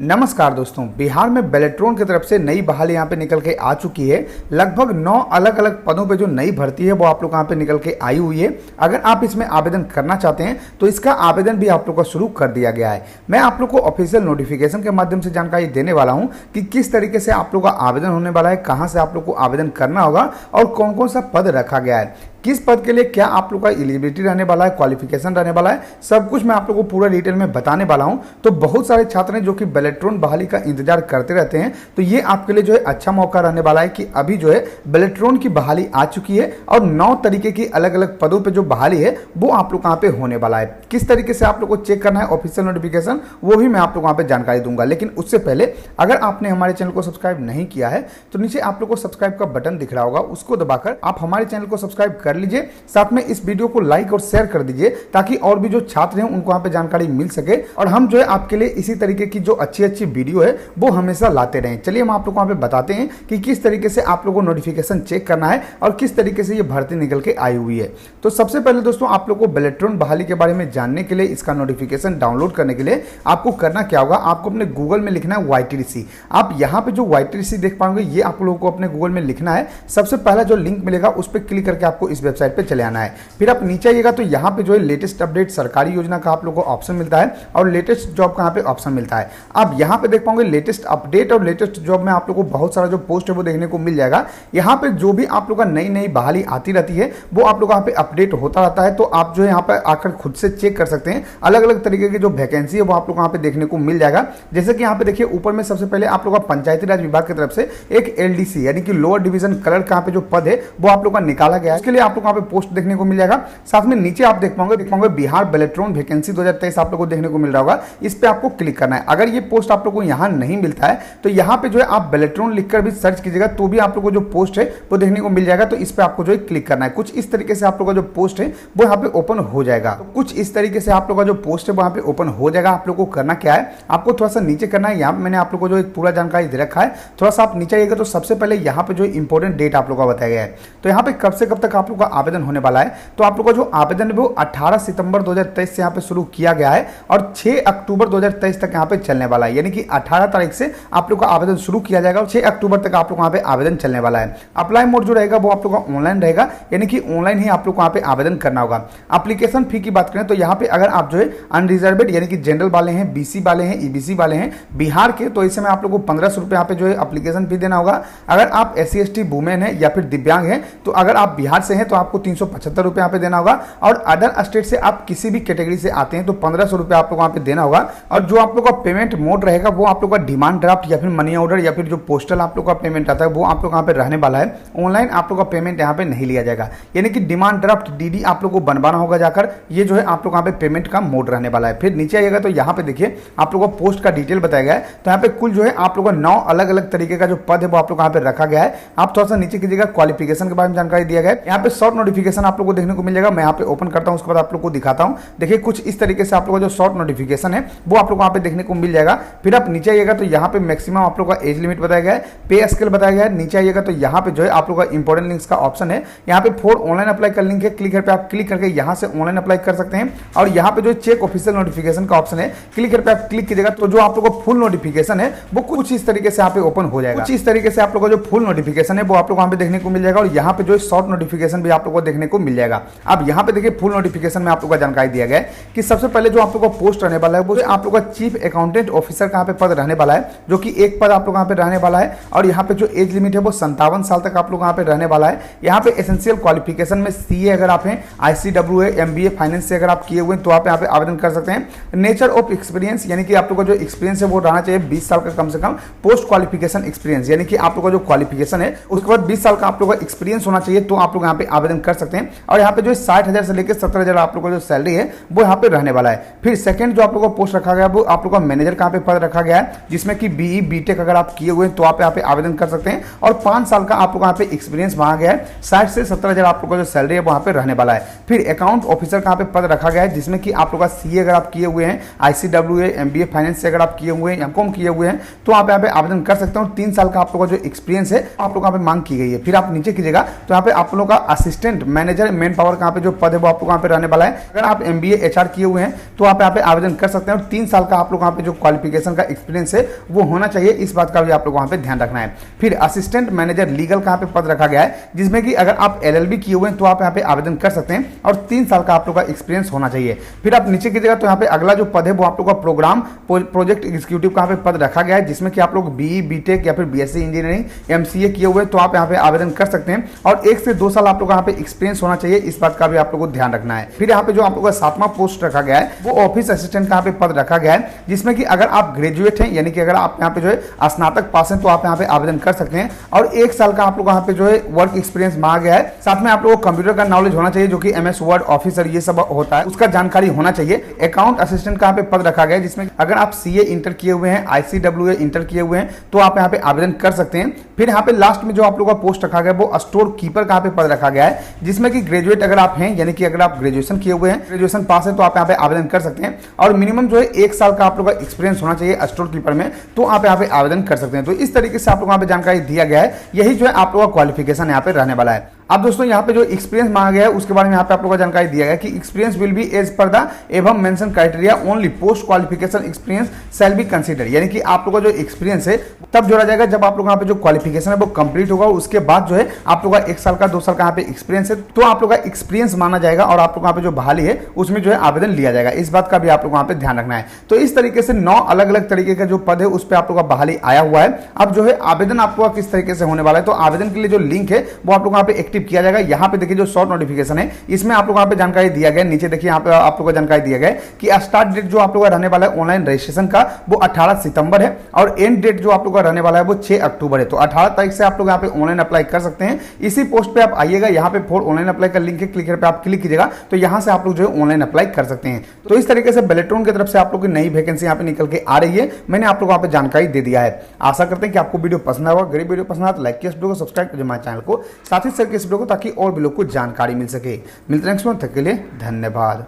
नमस्कार दोस्तों, बिहार में बेलेट्रॉन की तरफ से नई बहाली यहाँ पे निकल के आ चुकी है। लगभग 9 अलग अलग पदों पे जो नई भर्ती है वो आप लोग यहाँ पे निकल के आई हुई है। अगर आप इसमें आवेदन करना चाहते हैं तो इसका आवेदन भी आप लोग का शुरू कर दिया गया है। मैं आप लोग को ऑफिशियल नोटिफिकेशन के माध्यम से जानकारी देने वाला हूँ कि किस तरीके से आप लोग का आवेदन होने वाला है, कहाँ से आप लोग को आवेदन करना होगा और कौन कौन सा पद रखा गया है, किस पद के लिए क्या आप लोग का एलिजिबिलिटी रहने वाला है, क्वालिफिकेशन रहने वाला है, सब कुछ मैं आप लोगों को पूरा डिटेल में बताने वाला हूं। तो बहुत सारे छात्र हैं जो कि बेलेट्रॉन बहाली का इंतजार करते रहते हैं, तो ये आपके लिए जो है अच्छा मौका रहने वाला है कि अभी जो है बेलेट्रॉन की बहाली आ चुकी है और 9 तरीके की अलग अलग पदों पर जो बहाली है वो आप लोग यहाँ पे होने वाला है। किस तरीके से आप लोग को चेक करना है ऑफिशियल नोटिफिकेशन वो भी मैं आप लोग वहाँ पे जानकारी दूंगा। लेकिन उससे पहले अगर आपने हमारे चैनल को सब्सक्राइब नहीं किया है तो नीचे आप लोग को सब्सक्राइब का बटन दिख रहा होगा, उसको दबाकर आप हमारे चैनल को सब्सक्राइब कर लीजिए। साथ में इस वीडियो को लाइक और शेयर कर दीजिए ताकि और भी जो छात्र हैं उनको वहां पे जानकारी मिल सके और हम जो है आपके लिए इसी तरीके की जो अच्छी अच्छी वीडियो है वो हमेशा लाते रहें। चलिए हम आप लोग को वहां पे बताते हैं कि किस तरीके से आप लोगों को नोटिफिकेशन चेक करना है और किस तरीके से ये भर्ती निकल के आई हुई है। तो सबसे पहले दोस्तों आप लोग को बेलेट्रॉन बहाली के बारे में जानने के लिए, इसका नोटिफिकेशन डाउनलोड करने के लिए आपको करना क्या होगा, आपको अपने गूगल में लिखना है YTDC। आप यहाँ पे जो YTDC देख पाओगे ये आप लोगों को अपने गूगल में लिखना है। सबसे पहला जो लिंक मिलेगा उस पर क्लिक करके आपको इस वेबसाइट पे चले आना है। फिर आप नीचे आइएगा तो यहाँ पे जो है लेटेस्ट अपडेट सरकारी योजना का आप लोगों को ऑप्शन मिलता है और लेटेस्ट जॉब का यहाँ पे ऑप्शन मिलता है। आप यहाँ पे देख पाओगे लेटेस्ट अपडेट और लेटेस्ट जॉब में आप लोगों को बहुत सारा जो पोस्ट है वो देखने को मिल जाएगा। यहाँ पे जो भी आप लोग का नई नई बहाली आती रहती है वो आप लोग यहाँ पे अपडेट होता रहता है। तो आप जो है यहाँ पे आकर खुद से चेक कर सकते हैं। अलग अलग तरीके की जो वैकेंसी है वो आप लोग यहाँ पे देखने को मिल जाएगा। जैसे कि यहाँ पे देखिए ऊपर में सबसे पहले आप लोग का पंचायती राज विभाग की तरफ से एक LDC यानी कि लोअर डिवीजन क्लर्क का यहाँ पे जो पद है वो आप लोग का निकाला गया है। इसके लिए आप लोग यहाँ पे पोस्ट देखने को मिल जाएगा। साथ में नीचे आप देख पाओगे बिहार बेलेट्रॉन वैकेंसी 2023 आप लोग को देखने को मिल रहा होगा। इस पे आपको क्लिक करना है। अगर ये पोस्ट आप लोग को यहाँ नहीं मिलता है तो यहाँ पे जो है आप बेलेट्रॉन लिखकर भी सर्च कीजिएगा तो भी आप लोग को जो पोस्ट है वो देखने को मिल जाएगा। तो इस पे आपको जो है क्लिक करना है। कुछ इस तरीके से आप लोग का जो पोस्ट है वो यहाँ पे ओपन हो जाएगा। तो कुछ इस तरीके से आप लोग का जो पोस्ट है वहाँ पे ओपन हो जाएगा। आप लोग को करना क्या है, आपको थोड़ा सा नीचे करना है। यहाँ पे मैंने आप लोग को जो एक पूरा जानकारी दे रखा है, थोड़ा सा आप नीचे आइएगा तो सबसे पहले यहाँ पे जो इंपॉर्टेंट डेट आप लोग का बताया गया है। तो यहाँ पे कब से कब तक आप लोग का आवेदन होने वाला है, तो आप लोग का जो आवेदन है वो 18 सितंबर 2023 से यहाँ पे शुरू किया गया है और 6 अक्टूबर 2023 तक यहाँ पे चलने वाला है। यानी कि 18 तारीख से आप लोग का आवेदन शुरू किया जाएगा और 6 अक्टूबर तक आप लोग यहाँ पे आवेदन चलने वाला है। अप्लाई मोड जो रहेगा वो आप लोग का ऑनलाइन रहेगा, यानी कि ऑनलाइन ही आप लोग को यहाँ पे आवेदन करना होगा। एप्लीकेशन फी की बात करें तो यहाँ पे अगर आप जो है अनरिजर्वेड यानी कि जनरल वाले हैं, BC वाले हैं, EBC वाले हैं बिहार के, तो इस समय आप लोग को 1500 रुपये यहाँ पे जो है एप्लीकेशन फी देना होगा। अगर आप SC ST वुमेन है या फिर दिव्यांग है तो अगर आप बिहार से हैं तो आपको 375 रुपये यहाँ पे देना होगा। और अदर स्टेट से आप किसी भी कैटेगरी से आते हैं तो 1500 रुपये आप लोग वहाँ पे देना होगा। और जो आप लोग का पेमेंट मोड रहेगा वो आप लोग का डिमांड ड्राफ्ट या फिर मनी ऑर्डर या फिर जो पोस्टल आप लोग का पेमेंट आता है वो आप लोग यहाँ पे रहने वाला है। ऑनलाइन आप लोग का पेमेंट यहाँ पे नहीं लिया जाएगा, यानी कि डिमांड ड्राफ्ट DD आप लोग को बनवाना होगा जाकर। ये जो है आप लोग यहाँ पे पेमेंट का मोड रहने वाला है। फिर नीचे आइएगा तो यहाँ पे देखिए आप लोग को पोस्ट का डिटेल बताया गया है। तो यहाँ पे कुल जो है आप लोग का 9 अलग अलग तरीके का जो पद है वो आप लोग यहाँ पे रखा गया है। आप थोड़ा सा नीचे कीजिएगा, क्वालिफिकेशन के बारे में जानकारी दिया गया है। यहाँ पे शॉर्ट नोटिफिकेशन आप लोग को देखने को मिल जाएगा। मैं यहाँ पे ओपन करता हूँ, उसके बाद आप लोग को दिखाता हूँ। देखिए कुछ इस तरीके से आप लोग का जो शॉर्ट नोटिफिकेशन है वो आप लोग वहाँ पे देखने को मिल जाएगा। फिर आप नीचे आइएगा तो यहाँ पे मैक्सिमम आप लोग का एज लिमिट बताया गया है, पे स्केल बताया गया है। नीचे आइएगा तो यहाँ पे जो है आप लोग का इंपॉर्टेंट लिंक्स का ऑप्शन है। यहाँ पे फॉर ऑनलाइन अप्लाई का लिंक है, क्लिक करके आप क्लिक करके यहाँ से ऑनलाइन अप्लाई कर सकते हैं। और यहाँ पे जो चेक ऑफिशियल नोटिफिकेशन का ऑप्शन है, क्लिक करके आप क्लिक कीजिएगा तो जो आप लोग का फुल नोटिफिकेशन है वो कुछ इस तरीके से यहाँ पे ओपन हो जाएगा। कुछ इस तरीके से आप लोग का जो फुल नोटिफिकेशन है वो आप लोग वहाँ पे देखने को मिल जाएगा। और यहाँ पे जो शॉर्ट नोटिफिकेशन भी आप लोग को देखने को मिल जाएगा। अब यहाँ पे देखिए फुल नोटिफिकेशन में आप लोग का जानकारी दिया गया है कि सबसे पहले जो आप लोग का पोस्ट रहने वाला है वो आप लोग का चीफ अकाउंटेंट ऑफिसर का यहाँ पे पद रहने वाला है, जो कि एक पद आप लोग यहाँ पे रहने वाला है। और यहाँ पे जो एज लिमिट है वो 57 साल तक आप लोग यहाँ पे रहने वाला है। यहाँ पे एसेंशियल क्वालिफिकेशन में CA अगर आप हैं, ICWA MBA फाइनेंस से अगर आप किए हुए हैं तो आप यहाँ पे आवेदन कर सकते हैं। नेचर ऑफ एक्सपीरियंस यानी कि आप लोग का जो एक्सपीरियंस है वो रहना चाहिए 20 साल का कम से कम। पोस्ट क्वालिफिकेशन एक्सपीरियंस यानी कि आप लोग का जो क्वालिफिकेशन है उसके बाद 20 साल का आप लोग का एक्सपीरियंस होना चाहिए, तो आप लोग यहाँ पे आवेदन कर सकते हैं। और यहाँ पे जो 60,000 से लेकर 70,000 आप लोग का जो सैलरी है वो यहाँ पे रहने वाला है। फिर सेकंड जो आप लोग का पोस्ट रखा गया वो आप लोग का मैनेजर का यहाँ पे पद रखा गया है, जिसमें कि BE BTech अगर आप किए हुए हैं तो आप यहाँ पे आवेदन कर सकते हैं। और 5 साल का आप लोग यहाँ पे एक्सपीरियंस मांगा गया है। 60 से 70,000 आप लोग का जो सैलरी है वहाँ पे रहने वाला है। फिर अकाउंट ऑफिसर का यहाँ पे पद रखा गया है, जिसमें कि आप लोग का CA अगर आप किए हुए हैं, ICWA MBA फाइनेंस से अगर आप किए हुए हैं, MCOM किए हुए हैं तो आप यहाँ पे आवेदन कर सकते हैं। 3 साल का आप लोग का जो एक्सपीरियंस है आप लोग यहाँ पे मांग की गई है। फिर आप नीचे कीजिएगा तो यहाँ पे आप लोग का असिस्टेंट मैनेजर मेन पावर का यहाँ पे जो पद है वो आपको यहाँ पे रहने वाला है। अगर आप MBA HR किए हुए हैं तो आप यहाँ पे आवेदन कर सकते हैं और 3 साल का आप लोग यहाँ पे जो क्वालिफिकेशन का एक्सपीरियंस है वो होना चाहिए, इस बात का भी आप लोग वहाँ पे ध्यान रखना है। फिर असिस्टेंट मैनेजर लीगल का यहाँ पे पद रखा गया है, जिसमें कि अगर आप LLB किए हुए हैं तो आप यहाँ पे आवेदन कर सकते हैं और 3 साल का आप लोग का एक्सपीरियंस होना चाहिए। फिर आप नीचे कीजिएगा तो यहाँ पे अगला जो पद है वो आप लोग का प्रोग्राम प्रोजेक्ट एग्जीक्यूटिव का यहाँ पे पद रखा गया है, जिसमें कि आप लोग BE BTech या फिर BSc इंजीनियरिंग MCA किए हुए तो आप यहाँ पे आवेदन कर सकते हैं और 1 से 2 साल आप लोग यहाँ पे एक्सपीरियंस होना चाहिए, इस बात का भी आप लोगों को ध्यान रखना है। फिर यहाँ पे जो आप लोग का 7वां पोस्ट रखा गया है वो ऑफिस असिस्टेंट का यहाँ पे पद रखा गया है, जिसमें कि अगर आप ग्रेजुएट हैं यानी कि अगर आप यहाँ पे जो है स्नातक पास हैं तो आप यहाँ पे आवेदन कर सकते हैं और 1 साल का आप लोग यहाँ पे जो है वर्क एक्सपीरियंस मांगा गया है। साथ में आप लोगों को कंप्यूटर का नॉलेज होना चाहिए, जो कि MS वर्ड ऑफिसर ये सब होता है उसका जानकारी होना चाहिए। अकाउंट असिस्टेंट का यहाँ पे पद रखा गया है, जिसमें अगर आप CA इंटर किए हुए हैं, ICWA इंटर किए हुए हैं तो आप यहाँ पे आवेदन कर सकते हैं। फिर यहाँ पे लास्ट में जो आप लोग का पोस्ट रखा गया है वो स्टोर कीपर का यहाँ पे पद रखा गया है, जिसमें कि ग्रेजुएट अगर आप हैं यानी कि अगर आप ग्रेजुएशन किए हुए हैं, ग्रेजुएशन पास है तो आप यहाँ पे आवेदन कर सकते हैं और मिनिमम जो है 1 साल का आप लोग का एक्सपीरियंस होना चाहिए स्टोर कीपर में, तो आप यहाँ पे आवेदन कर सकते हैं। तो इस तरीके से आप लोग यहाँ पे जानकारी दिया गया है, यही जो है आप लोग का क्वालिफिकेशन यहाँ पे रहने वाला है। अब दोस्तों यहाँ पे जो एक्सपीरियंस मांगा गया है उसके बारे में यहाँ पे आप लोगों को जानकारी दिया गया है कि experience will be as per the above mention criteria only post qualification experience shall be consider, यानी कि आप लोगों का जो एक्सपीरियंस है तब जोड़ा जाएगा जब आप लोग यहाँ पे जो क्वालिफिकेशन है वो कंप्लीट होगा, उसके बाद जो है आप लोग का 1 साल का 2 साल का यहाँ पे एक्सपीरियंस है तो आप लोग का एक्सपीरियंस माना जाएगा और आप लोग यहाँ पे जो बहाली है उसमें जो है आवेदन लिया जाएगा, इस बात का भी आप लोग वहाँ पे ध्यान रखना है। तो इस तरीके से 9 अलग अलग तरीके का जो पद है उस पर आप लोग का बहाली आया हुआ है। अब जो है आवेदन आपको किस तरीके से होने वाला है, तो आवेदन के लिए जो लिंक है वो आप लोग यहाँ पे एक्टिव किया जाएगा। यहाँ पे देखिए जो शॉर्ट नोटिफिकेशन है इसमें आप लोग यहाँ पे जानकारी दिया गया, नीचे देखिए यहाँ पे आप लोग को जानकारी दिया गया कि स्टार्ट डेट जो आप लोग का रहने वाला है ऑनलाइन रजिस्ट्रेशन का वो 18 सितंबर है और एंड डेट जो आप लोग का रहने वाला है वो 6 अक्टूबर है। तो 18 तारीख से आप लोग यहाँ पे ऑनलाइन अप्लाई कर सकते हैं। इसी पोस्ट पे आप आइएगा, यहाँ पे फॉर ऑनलाइन अप्लाई का लिंक है, क्लिक पे आप क्लिक कीजिएगा तो यहाँ से आप लोग जो है ऑनलाइन अप्लाई कर सकते हैं। तो इस तरीके से बेलेट्रॉन की तरफ से आप लोग की नई वैकेंसी यहाँ पे निकल के आ रही है, मैंने आप लोग को यहाँ पे जानकारी दे दिया है। आशा करते हैं कि आपको वीडियो पसंद आएगा। गरीब वीडियो पसंद आया तो लाइक किया, इस वीडियो को सब्सक्राइब कीजिए हमारे चैनल को, साथ ही शेयर कीजिए इस वीडियो को ताकि और भी लोग को जानकारी मिल सके। मिलते हैं नेक्स्ट वीडियो, तक के लिए धन्यवाद।